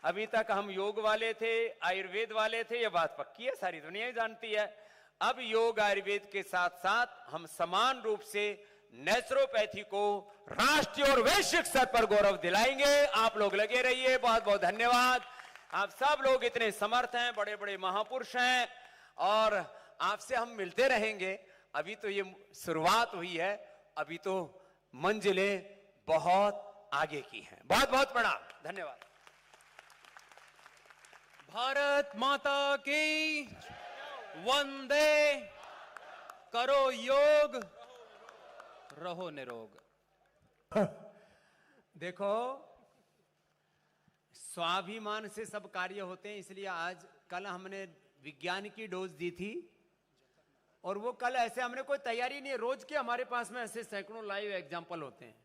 अभी तक हम योग वाले थे, आयुर्वेद वाले थे, ये बात पक्की है, सारी दुनिया ही जानती है। अब योग आयुर्वेद के साथ साथ हम समान रूप से नेचुरोपैथी को राष्ट्रीय और वैश्विक स्तर पर गौरव दिलाएंगे। आप लोग लगे रहिए, बहुत बहुत धन्यवाद। आप सब लोग इतने समर्थ हैं, बड़े बड़े महापुरुष हैं और आपसे हम मिलते रहेंगे। अभी तो ये शुरुआत हुई है, अभी तो मंजिलें बहुत आगे की हैं। बहुत बहुत प्रणाम, धन्यवाद। भारत माता की वंदे। करो योग, रहो निरोग। देखो, स्वाभिमान से सब कार्य होते हैं, इसलिए आज कल हमने विज्ञान की डोज दी थी और वो कल ऐसे हमने कोई तैयारी नहीं है, रोज के हमारे पास में ऐसे सैकड़ों लाइव एग्जाम्पल होते हैं।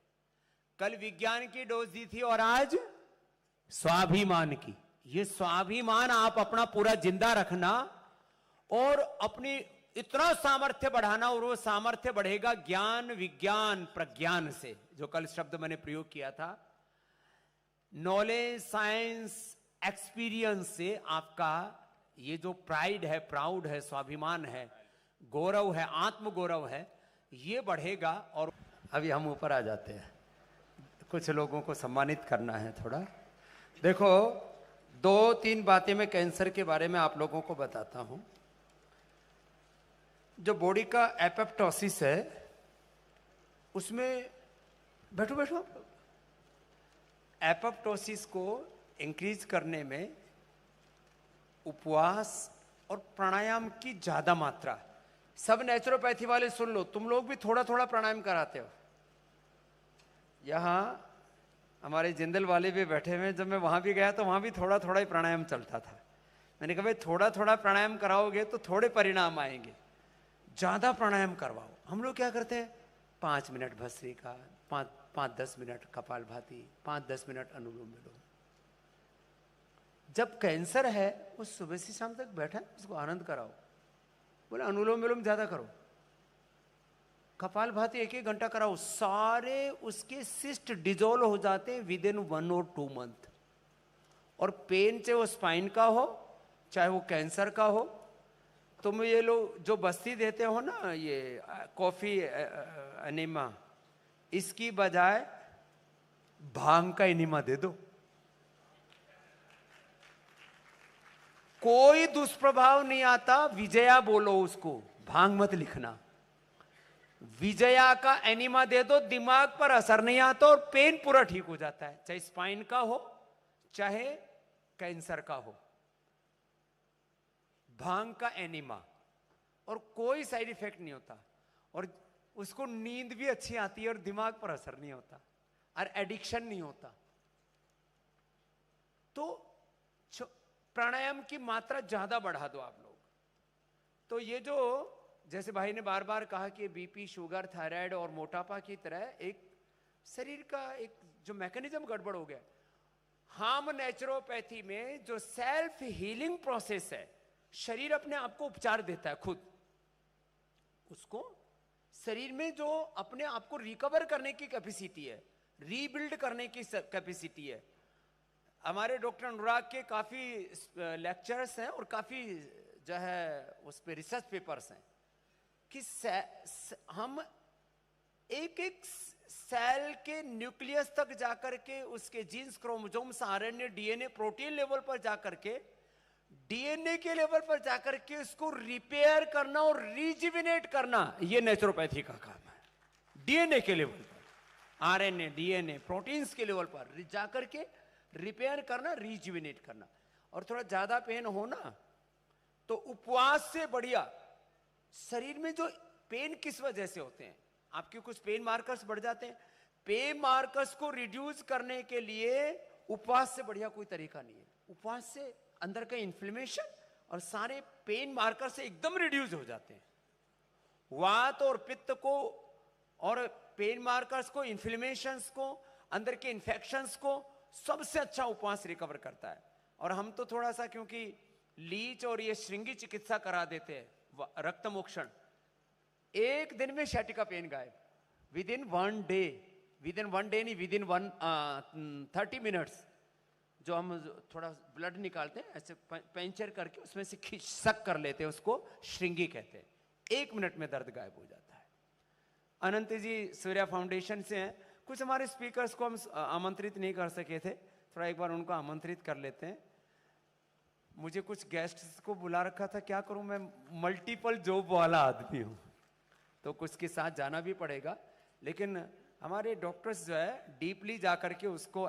कल विज्ञान की डोज दी थी और आज स्वाभिमान की। ये स्वाभिमान आप अपना पूरा जिंदा रखना और अपनी इतना सामर्थ्य बढ़ाना, और वो सामर्थ्य बढ़ेगा ज्ञान विज्ञान प्रज्ञान से, जो कल शब्द मैंने प्रयोग किया था। नॉलेज साइंस एक्सपीरियंस से आपका ये जो प्राइड है, प्राउड है, स्वाभिमान है, गौरव है, आत्म गौरव है, ये बढ़ेगा। और अभी हम ऊपर आ जाते हैं, कुछ लोगों को सम्मानित करना है थोड़ा। देखो, दो तीन बातें मैं कैंसर के बारे में आप लोगों को बताता हूं। जो बॉडी का एपोप्टोसिस है, उसमें बैठो बैठो, एपोप्टोसिस को इंक्रीज करने में उपवास और प्राणायाम की ज्यादा मात्रा। सब नेचुरोपैथी वाले सुन लो, तुम लोग भी थोड़ा थोड़ा प्राणायाम कराते हो। यहां हमारे जिंदल वाले भी बैठे हुए, जब मैं वहां भी गया तो वहां भी थोड़ा थोड़ा ही प्राणायाम चलता था। मैंने कहा भाई थोड़ा थोड़ा प्राणायाम कराओगे तो थोड़े परिणाम आएंगे, ज्यादा प्राणायाम करवाओ। हम लोग क्या करते हैं, 5 minute bhastrika, 5-10 minute kapalbhati, 5-10 minute anulom vilom. जब कैंसर है वो सुबह से शाम तक बैठा है, उसको आनंद कराओ। बोले अनुलोम विलोम ज्यादा करो, कपालभाति 1-1 घंटा कराओ, सारे उसके सिस्ट डिजोल्व हो जाते हैं विद इन 1 और 2 मंथ। और पेन चाहे वो स्पाइन का हो चाहे वो कैंसर का हो, तुम ये लोग जो बस्ती देते हो ना, ये कॉफी एनिमा, इसकी बजाय भांग का एनिमा दे दो, कोई दुष्प्रभाव नहीं आता। विजया बोलो उसको, भांग मत लिखना। विजया का एनिमा दे दो, दिमाग पर असर नहीं आता और पेन पूरा ठीक हो जाता है, चाहे स्पाइन का हो चाहे कैंसर का हो। भांग का एनिमा, और कोई साइड इफेक्ट नहीं होता, और उसको नींद भी अच्छी आती है और दिमाग पर असर नहीं होता और एडिक्शन नहीं होता। तो प्राणायाम की मात्रा ज्यादा बढ़ा दो आप लोग। तो ये जो, जैसे भाई ने बार बार कहा कि बीपी, शुगर, थायराइड और मोटापा की तरह एक शरीर का एक जो मैकेनिज्म गड़बड़ हो गया। हम नेचुरोपैथी में जो सेल्फ हीलिंग प्रोसेस है, शरीर अपने आप को उपचार देता है खुद, उसको शरीर में जो अपने आप को रिकवर करने की कैपेसिटी है, रीबिल्ड करने की कैपेसिटी है। हमारे डॉक्टर अनुराग के काफी लेक्चर्स हैं और काफी जो है उस पे रिसर्च पेपर्स हैं कि हम एक एक सेल के न्यूक्लियस तक जाकर के उसके genes, chromosomes, RNA, DNA, protein level पर जाकर के, डीएनए के लेवल पर जाकर के उसको रिपेयर करना और रिजुविनेट करना, ये नेचुरोपैथी का काम है। डीएनए के लेवल पर, आरएनए, डीएनए, प्रोटीन्स के लेवल पर जाकर के रिपेयर करना, रिजुविनेट करना। और थोड़ा ज्यादा पेन हो ना, तो उपवास से बढ़िया। शरीर में जो पेन किस वजह से होते हैं, आपके कुछ पेन मार्कर्स बढ़ जाते हैं, पेन मार्कर्स को रिड्यूस करने के लिए उपवास से बढ़िया कोई तरीका नहीं है। उपवास से अंदर का इन्फ्लेमेशन और सारे पेन मार्कर से एकदम रिड्यूस हो जाते हैं। वात और पित्त को और पेन मार्कर्स को, इन्फ्लेमेशंस को, अंदर के इंफेक्शंस को सबसे अच्छा उपवास रिकवर करता है। और हम तो थोड़ा सा, क्योंकि लीच और ये श्रृंगी चिकित्सा करा देते हैं, रक्त मोक्षण, एक दिन में sciatica पेन गायब, with in 1 day, with in 1 day नहीं, विद इन 30 मिनट्स। जो हम थोड़ा ब्लड निकालते हैं ऐसे पंचर करके उसमें से खींच सक कर लेते हैं, उसको श्रृंगी कहते हैं, 1 मिनट में दर्द गायब हो जाता है। अनंत जी सूर्या फाउंडेशन से हैं, कुछ हमारे स्पीकर्स को हम आमंत्रित नहीं कर सके थे, थोड़ा एक बार उनको आमंत्रित कर लेते हैं। मुझे कुछ गेस्ट्स को बुला रखा था, क्या करूं, मैं मल्टीपल जॉब वाला आदमी हूं, तो कुछ के साथ जाना भी पड़ेगा। लेकिन हमारे डॉक्टर्स जो है डीपली जाकर के उसको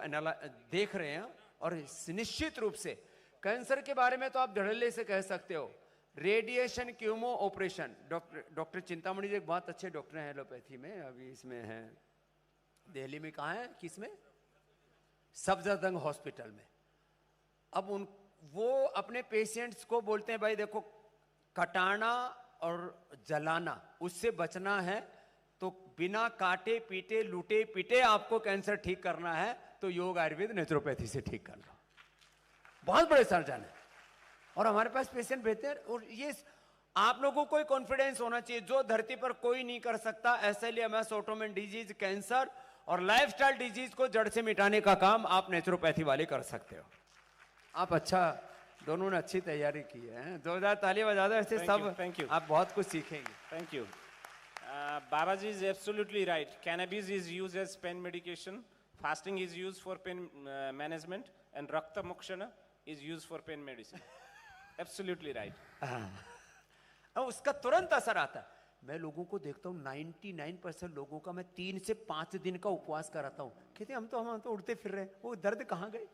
देख रहे हैं, और निश्चित रूप से कैंसर के बारे में तो आप धड़ल्ले से कह सकते हो, radiation chemo operation. Doctor Chintamani ji एक बहुत अच्छे डॉक्टर हैं एलोपैथी में, अभी इसमें हैं दिल्ली में, कहाँ है, किसमें, सफदरजंग हॉस्पिटल में। अब वो अपने पेशेंट्स को बोलते हैं, भाई देखो कटाना और जलाना उससे बचना है, तो बिना काटे पीटे लूटे पीटे आपको कैंसर ठीक करना है, तो योग आयुर्वेद नेचुरोपैथी से ठीक करना। बहुत बड़े सर्जन है और हमारे पास पेशेंट भेजते हैं, और ये आप लोगों को कॉन्फिडेंस होना चाहिए, जो धरती पर कोई नहीं कर सकता, ऐसे लिए एमएस ऑटोइम्यून डिजीज, कैंसर और लाइफस्टाइल डिजीज को जड़ से मिटाने का काम आप नेचुरोपैथी वाले कर सकते हो। आप अच्छा, दोनों ने अच्छी तैयारी की है, 2000 ताली बजा दो ऐसे सब। Thank you. आप बहुत कुछ सीखेंगे। Thank you. Babaji is absolutely right. Cannabis is used as pain medication. Fasting is used for pain management, and Rakta Mokshana is used for pain medicine. Absolutely right. अब उसका तुरंत असर आता है। मैं लोगों को देखता हूँ 99% लोगों का मैं 3 से 5 दिन का उपवास कराता हूँ, कहते हम तो उड़ते फिर रहे, वो दर्द कहाँ गए?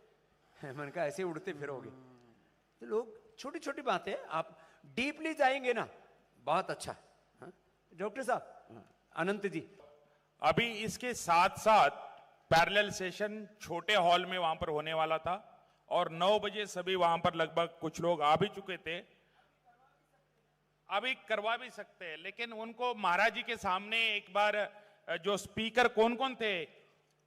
मैंने कहा ऐसे उड़ते फिरोगे। तो लोग छोटी छोटी बातें, आप डीपली जाएंगे ना, बहुत अच्छा। डॉक्टर साहब, अनंत जी, अभी इसके साथ साथ पैरेलल सेशन छोटे हॉल में वहां पर होने वाला था, और 9 बजे सभी वहां पर लगभग कुछ लोग आ भी चुके थे, अभी करवा भी सकते हैं, लेकिन उनको महाराज जी के सामने एक बार जो स्पीकर कौन कौन थे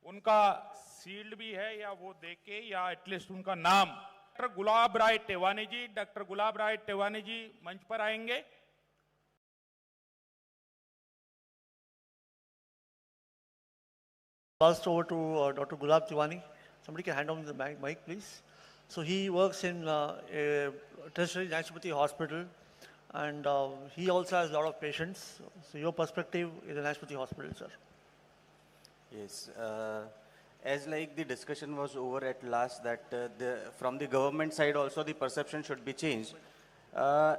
उनका सील्ड भी है, या वो देके, या एटलीस्ट उनका नाम। डॉक्टर गुलाब राय टेवानी जी, डॉक्टर गुलाब राय टेवानी जी मंच पर आएंगे। Passed over to Dr. Gulab Tiwani. Somebody can hand on the mic, please. So he works in a tertiary naturopathy hospital, and he also has a lot of patients. So your perspective is a naturopathy hospital, sir. Yes, as like the discussion was over at last, that from the government side also the perception should be changed.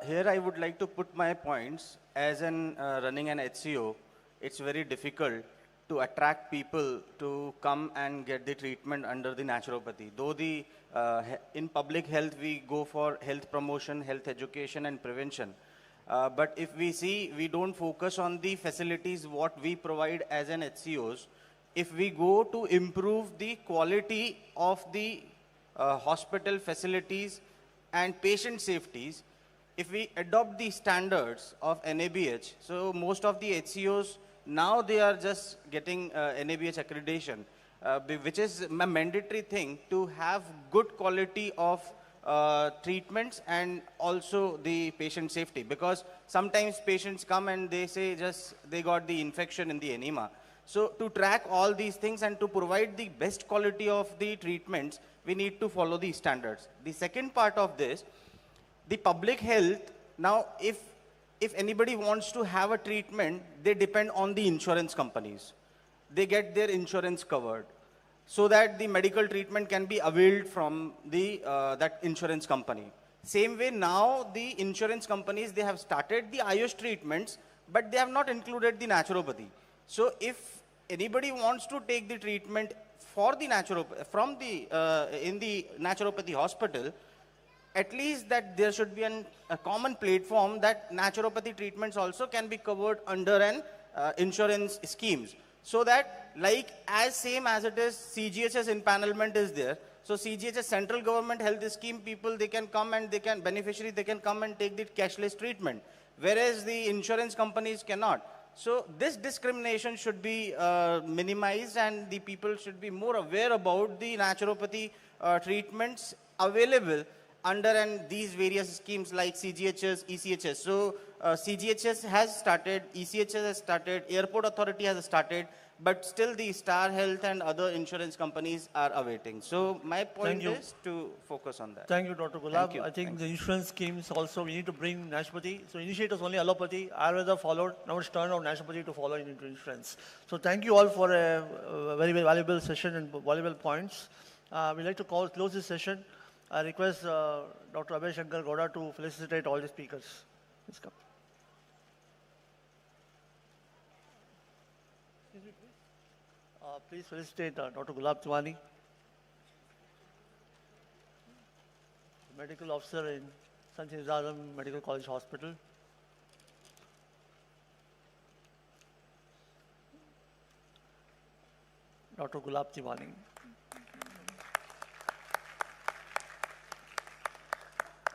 Here I would like to put my points. As in running an HCO, it's very difficult to attract people to come and get the treatment under the naturopathy. Though the in public health we go for health promotion, health education and prevention. But if we see, we don't focus on the facilities what we provide as an HCOs. If we go to improve the quality of the hospital facilities and patient safeties, if we adopt the standards of NABH, so most of the HCOs now they are just getting NABH accreditation, which is a mandatory thing to have good quality of treatments and also the patient safety, because sometimes patients come and they say just they got the infection in the enema. So to track all these things and to provide the best quality of the treatments, we need to follow the standards. The second part of this, the public health, now if anybody wants to have a treatment, they depend on the insurance companies. They get their insurance covered so that the medical treatment can be availed from the that insurance company. Same way now the insurance companies, they have started the Ayush treatments, but they have not included the naturopathy. So if anybody wants to take the treatment for the from the in the naturopathy hospital, at least that there should be a common platform that naturopathy treatments also can be covered under an insurance schemes. So that like as same as it is CGHS empanelment is there. So CGHS central government health scheme people, they can come and they can they can come and take the cashless treatment. Whereas the insurance companies cannot. So this discrimination should be minimized, and the people should be more aware about the naturopathy treatments available under and these various schemes like CGHS, ECHS. So CGHS has started, ECHS has started, Airport Authority has started, but still the Star Health and other insurance companies are awaiting. So my point you. is to focus on that. Thank you, Dr. Gulab. Thank you. I think Thanks. the insurance schemes also, we need to bring naturopathy. So initially it was only allopathy, Ayurveda followed, now it's turned on naturopathy to follow into insurance. So thank you all for a very, very valuable session and valuable points. We'd like to close this session. I request Dr. Abhay Shankar Gowda to felicitate all the speakers. Please come. Please felicitate Dr. Gulab Tiwani, medical officer in Sant Azam Medical College Hospital. Dr. Gulab Tiwani.